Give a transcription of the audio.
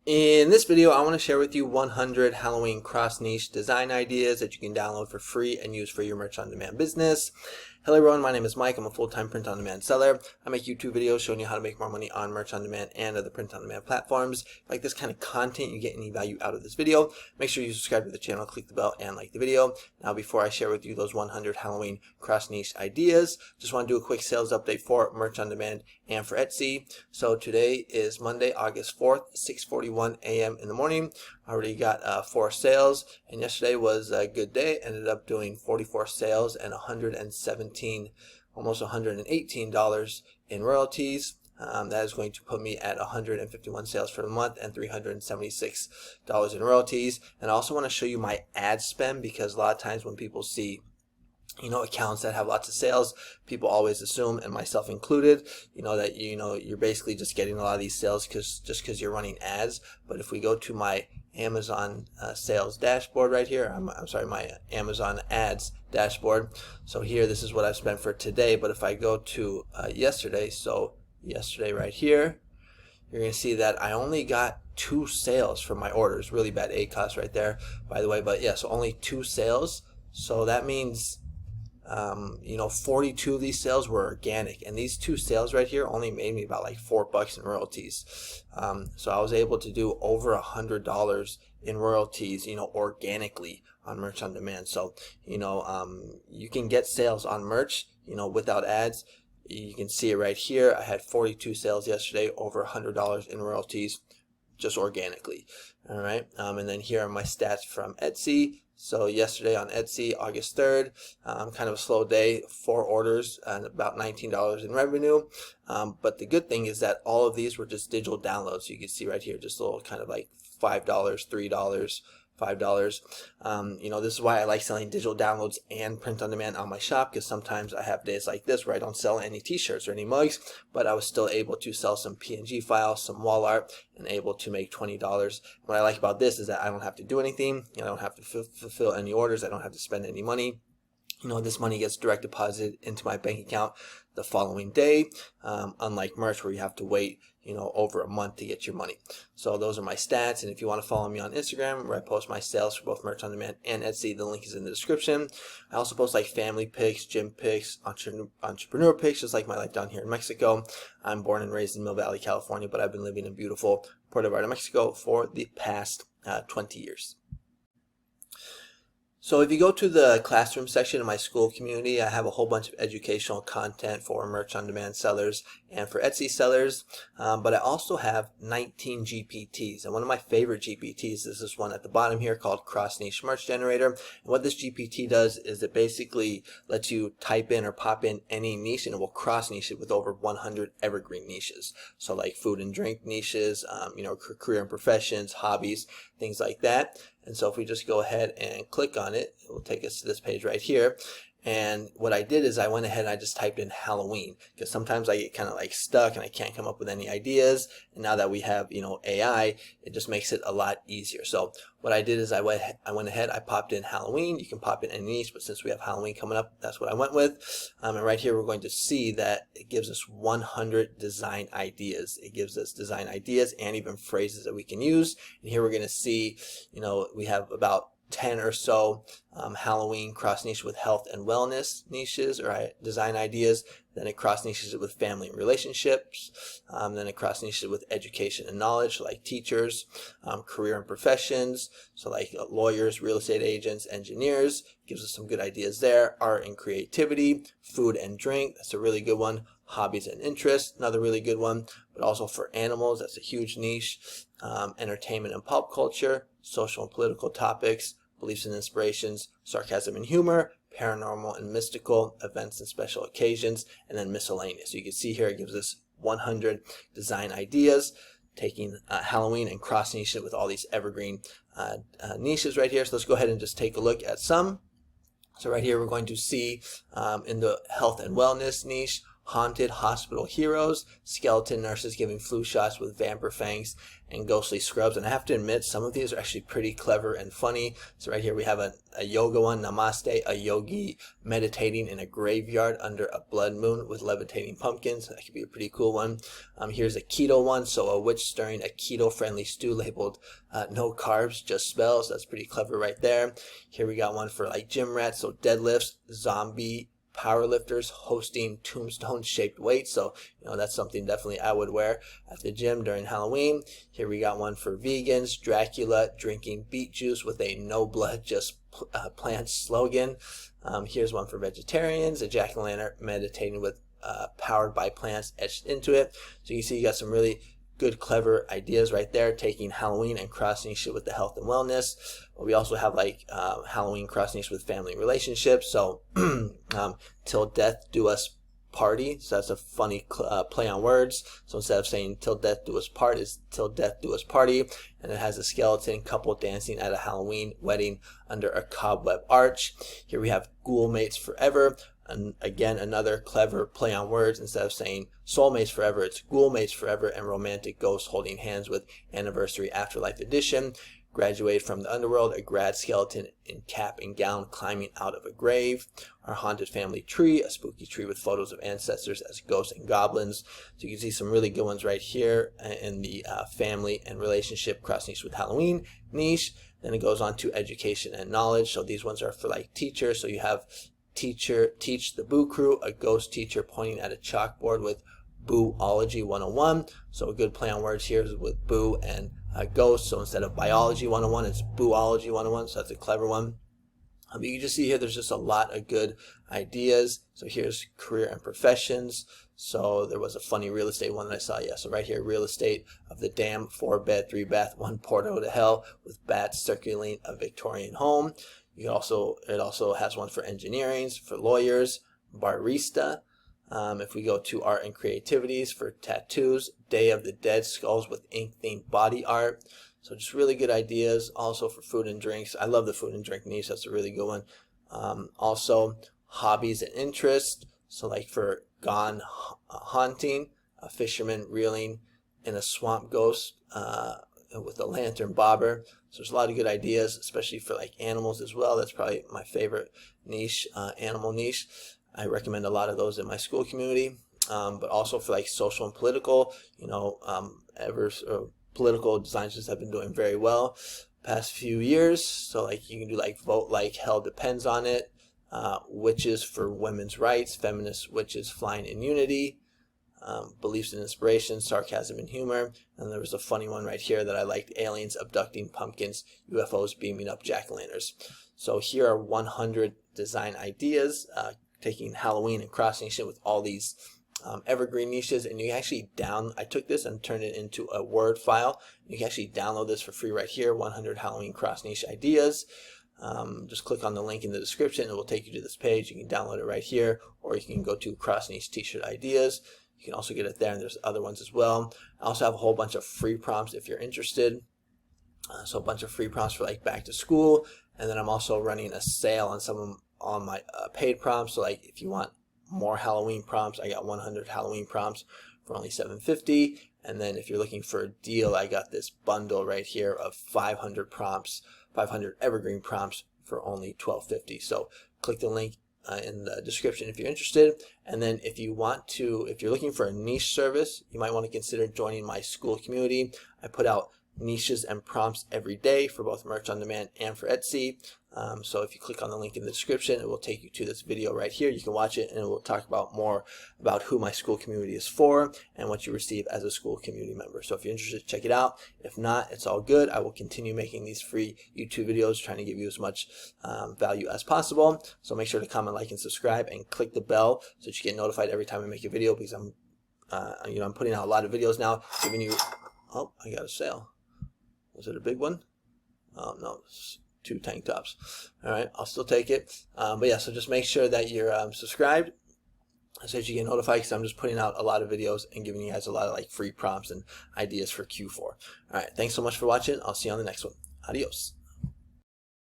In this video, I want to share with you 100 Halloween cross-niche design ideas that you can download for free and use for your merch-on-demand business. Hello everyone, my name is Mike. I'm a full-time print-on-demand seller. I make YouTube videos showing you how to make more money on merch-on-demand and other print-on-demand platforms. If you like this kind of content, you get any value out of this video, make sure you subscribe to the channel, click the bell, and like the video. Now, before I share with you those 100 Halloween cross-niche ideas, just want to do a quick sales update for merch-on-demand and for Etsy. So today is Monday, August 4th, 6:41 a.m. in the morning. I already got 4 sales, and yesterday was a good day. Ended up doing 44 sales and 117, almost $118 in royalties. That is going to put me at 151 sales for the month and $376 in royalties. And I also want to show you my ad spend, because a lot of times when people see accounts that have lots of sales, people always assume, and myself included, that you're basically just getting a lot of these sales because you're running ads. But if we go to my Amazon sales dashboard right here, I'm sorry, my Amazon ads dashboard. So here, this is what I've spent for today. But if I go to yesterday, so yesterday right here, you're going to see that I only got 2 sales from my orders. Really bad ACOS right there, by the way. But yeah, so only 2 sales. So that means 42 of these sales were organic, and these 2 sales right here only made me about like $4 in royalties. So I was able to do over $100 in royalties, organically on merch on demand. So, you can get sales on merch, without ads. You can see it right here. I had 42 sales yesterday, over $100 in royalties, just organically. All right. And then here are my stats from Etsy. So yesterday on Etsy, August 3rd, kind of a slow day, 4 orders and about $19 in revenue. But the good thing is that all of these were just digital downloads. So you can see right here, just a little kind of like $5, $3, $5. This is why I like selling digital downloads and print on demand on my shop, because sometimes I have days like this where I don't sell any t-shirts or any mugs, but I was still able to sell some PNG files, some wall art, and able to make $20. What I like about this is that I don't have to do anything. I don't have to fulfill any orders. I don't have to spend any money. This money gets direct deposited into my bank account the following day, unlike merch where you have to wait, over a month to get your money. So those are my stats, and if you want to follow me on Instagram, where I post my sales for both merch on demand and Etsy, the link is in the description. I also post like family pics, gym pics, entrepreneur pics, just like my life down here in Mexico. I'm born and raised in Mill Valley, California, but I've been living in beautiful Puerto Vallarta, Mexico for the past 20 years. So if you go to the classroom section of my school community, I have a whole bunch of educational content for merch on demand sellers and for Etsy sellers. But I also have 19 GPTs, and one of my favorite GPTs is this one at the bottom here called Cross Niche Merch Generator. And what this GPT does is it basically lets you type in or pop in any niche, and it will cross niche it with over 100 evergreen niches. So like food and drink niches, career and professions, hobbies, things like that. And so if we just go ahead and click on it, it will take us to this page right here. And what I did is I went ahead and I just typed in Halloween, because sometimes I get kind of like stuck and I can't come up with any ideas. And now that we have, AI, it just makes it a lot easier. So what I did is I went ahead, I popped in Halloween. You can pop in any niche, but since we have Halloween coming up, that's what I went with. And right here, we're going to see that it gives us 100 design ideas. It gives us design ideas and even phrases that we can use. And here we're going to see, we have about 10 or so Halloween cross niche with health and wellness niches or design ideas. Then it cross niches it with family and relationships. Then it cross niches it with education and knowledge, like teachers, career and professions. So like lawyers, real estate agents, engineers. Gives us some good ideas there. Art and creativity, food and drink. That's a really good one. Hobbies and interests, another really good one. But also for animals, that's a huge niche. Entertainment and pop culture, social and political topics, beliefs and inspirations, sarcasm and humor, paranormal and mystical, events and special occasions, and then miscellaneous. So you can see here it gives us 100 design ideas, taking Halloween and cross niche it with all these evergreen niches right here. So let's go ahead and just take a look at some. So right here we're going to see in the health and wellness niche, haunted hospital heroes, skeleton nurses giving flu shots with vampire fangs, and ghostly scrubs. And I have to admit, some of these are actually pretty clever and funny. So right here we have a yoga one, Namaste, a yogi meditating in a graveyard under a blood moon with levitating pumpkins. That could be a pretty cool one. Here's a keto one, so a witch stirring a keto-friendly stew labeled no carbs, just spells. That's pretty clever right there. Here we got one for like gym rats, so deadlifts, zombie powerlifters hosting tombstone shaped weights. So that's something definitely I would wear at the gym during Halloween. Here we got one for vegans, Dracula drinking beet juice with a no blood just plants slogan. Here's one for vegetarians, a jack-o'-lantern meditating with powered by plants etched into it. So you can see you got some really good, clever ideas right there, taking Halloween and crossing shit with the health and wellness. But we also have like Halloween crossing with family relationships. So till death do us party. So that's a funny play on words. So instead of saying till death do us part, is till death do us party. And it has a skeleton couple dancing at a Halloween wedding under a cobweb arch. Here we have ghoul mates forever. And again, another clever play on words. Instead of saying soulmates forever, it's ghoul mates forever, and romantic ghosts holding hands with anniversary afterlife edition. Graduated from the underworld, a grad skeleton in cap and gown climbing out of a grave. Our haunted family tree, a spooky tree with photos of ancestors as ghosts and goblins. So you can see some really good ones right here in the family and relationship cross niche with Halloween niche. Then it goes on to education and knowledge. So these ones are for like teachers. So you have teacher teach the Boo Crew, a ghost teacher pointing at a chalkboard with Booology 101. So a good play on words here is with boo and ghost. So instead of biology 101, it's Booology 101. So that's a clever one. You can just see here there's just a lot of good ideas. So here's career and professions. So there was a funny real estate one that I saw. Yeah, so right here, real estate of the Dam, 4-bed, 3-bath, 1 portal to hell with bats circulating a Victorian home. It also has one for engineering, for lawyers, barista. If we go to art and creativities, for tattoos, Day of the Dead skulls with ink themed body art. So just really good ideas. Also for food and drinks. I love the food and drink niche. That's a really good one. Also hobbies and interests. So like for gone haunting, a fisherman reeling in a swamp ghost with a lantern bobber. So there's a lot of good ideas, especially for like animals as well. That's probably my favorite niche, animal niche. I recommend a lot of those in my school community. But also for like social and political, political designs just have been doing very well past few years. So like you can do like vote like hell depends on it, witches for women's rights, feminist witches flying in unity, beliefs and inspiration, sarcasm and humor. And there was a funny one right here that I liked, aliens abducting pumpkins, UFOs beaming up jack-o'-lanterns. So here are 100 design ideas, taking Halloween and crossing shit with all these evergreen niches. And you actually I took this and turned it into a Word file. You can actually download this for free right here, 100 Halloween cross niche ideas. Just click on the link in the description. It will take you to this page. You can download it right here, or you can go to cross niche t-shirt ideas. You can also get it there, and there's other ones as well. I also have a whole bunch of free prompts if you're interested. So a bunch of free prompts for like back to school. And then I'm also running a sale on some of my paid prompts. So like if you want more Halloween prompts, I got 100 Halloween prompts for only $7.50. And then if you're looking for a deal, I got this bundle right here of 500 prompts, 500 evergreen prompts for only $12.50. So click the link in the description if you're interested. And then if you're looking for a niche service, you might want to consider joining my school community. I put out niches and prompts every day for both Merch on Demand and for Etsy. So if you click on the link in the description, it will take you to this video right here. You can watch it, and it will talk about more about who my school community is for and what you receive as a school community member. So if you're interested, check it out. If not, it's all good. I will continue making these free YouTube videos, trying to give you as much value as possible. So make sure to comment, like, and subscribe, and click the bell so that you get notified every time I make a video, because I'm putting out a lot of videos now, giving you. Oh, I got a sale. Was it a big one? No. 2 tank tops. All right, I'll still take it. But yeah, so just make sure that you're subscribed so that you get notified, because I'm just putting out a lot of videos and giving you guys a lot of like free prompts and ideas for Q4. All right, thanks so much for watching. I'll see you on the next one. Adios.